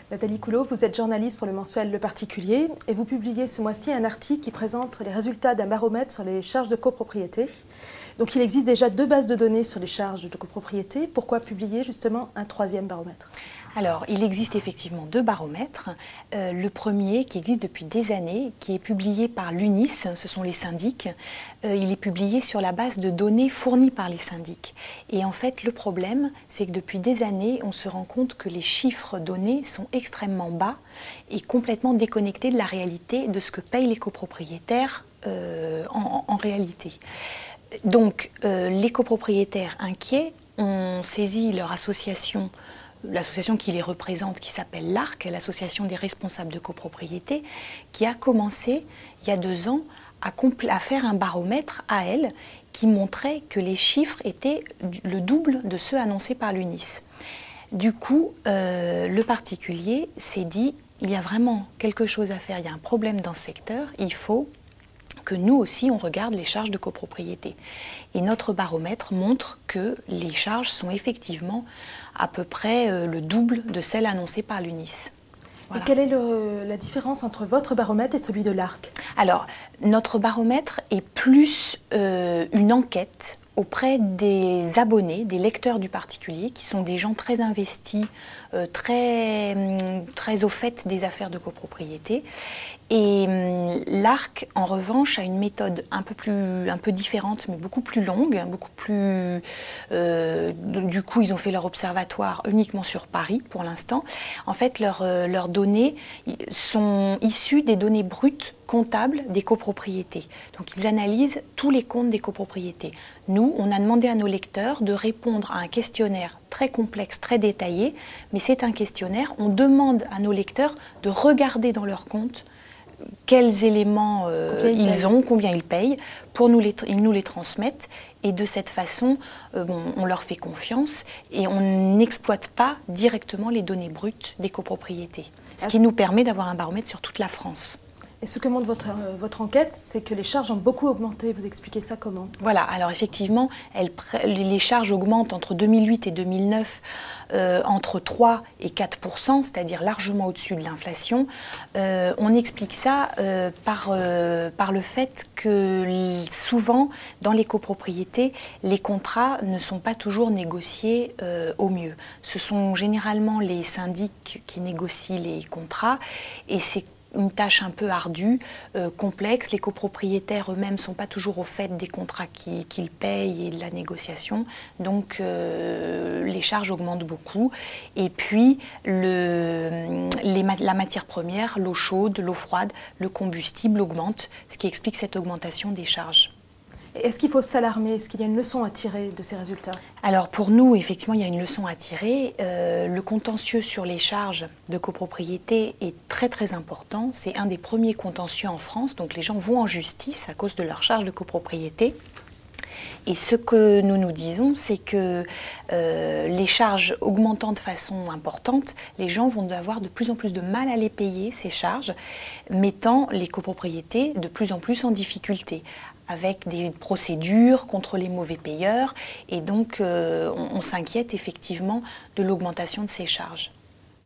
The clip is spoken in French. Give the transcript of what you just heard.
Nathalie Coulot, vous êtes journaliste pour le mensuel Le Particulier et vous publiez ce mois-ci un article qui présente les résultats d'un baromètre sur les charges de copropriété. Donc il existe déjà 2 bases de données sur les charges de copropriété. Pourquoi publier justement un 3e baromètre ? Alors, il existe effectivement 2 baromètres. Le premier, qui existe depuis des années, qui est publié par l'UNIS, ce sont les syndics. Il est publié sur la base de données fournies par les syndics. Et en fait, le problème, c'est que depuis des années, on se rend compte que les chiffres donnés sont extrêmement bas et complètement déconnectés de la réalité de ce que payent les copropriétaires en réalité. Donc, les copropriétaires inquiets ont saisi leur association, l'association qui les représente, qui s'appelle l'ARC, l'association des responsables de copropriété, qui a commencé, il y a 2 ans, à faire un baromètre à elle, qui montrait que les chiffres étaient le double de ceux annoncés par l'UNIS. Du coup, le particulier s'est dit, il y a vraiment quelque chose à faire, il y a un problème dans ce secteur, il faut que nous aussi on regarde les charges de copropriété. Et notre baromètre montre que les charges sont effectivement à peu près le double de celles annoncées par l'UNIS. Voilà. Et quelle est la différence entre votre baromètre et celui de l'ARC ? Alors, notre baromètre est plus une enquête auprès des abonnés, des lecteurs du particulier, qui sont des gens très investis, très au fait des affaires de copropriété. Et l'ARC, en revanche, a une méthode un peu différente, mais beaucoup plus longue, beaucoup plus... du coup, ils ont fait leur observatoire uniquement sur Paris, pour l'instant. En fait, leurs données sont issues des données brutes comptables des copropriétés. Donc, ils analysent tous les comptes des copropriétés. Nous, on a demandé à nos lecteurs de répondre à un questionnaire très complexe, très détaillé, mais c'est un questionnaire. On demande à nos lecteurs de regarder dans leurs comptes quels éléments ils ont, combien ils payent, ils nous les transmettent, et de cette façon, on leur fait confiance et on n'exploite pas directement les données brutes des copropriétés, ce qui nous permet d'avoir un baromètre sur toute la France. Et ce que montre votre enquête, c'est que les charges ont beaucoup augmenté. Vous expliquez ça comment ? Voilà, alors effectivement, les charges augmentent entre 2008 et 2009 entre 3 et 4%, c'est-à-dire largement au-dessus de l'inflation. On explique ça par le fait que souvent, dans les copropriétés, les contrats ne sont pas toujours négociés au mieux. Ce sont généralement les syndics qui négocient les contrats, et c'est une tâche un peu ardue, complexe. Les copropriétaires eux-mêmes ne sont pas toujours au fait des contrats qu'ils payent et de la négociation. Donc les charges augmentent beaucoup. Et puis la matière première, l'eau chaude, l'eau froide, le combustible augmente, ce qui explique cette augmentation des charges. Est-ce qu'il faut s'alarmer ? Est-ce qu'il y a une leçon à tirer de ces résultats ? Alors pour nous, effectivement, il y a une leçon à tirer. Le contentieux sur les charges de copropriété est très très important. C'est un des premiers contentieux en France. Donc les gens vont en justice à cause de leurs charges de copropriété. Et ce que nous disons, c'est que les charges augmentant de façon importante, les gens vont avoir de plus en plus de mal à les payer, ces charges, mettant les copropriétés de plus en plus en difficulté, avec des procédures contre les mauvais payeurs. Et donc, on s'inquiète effectivement de l'augmentation de ces charges.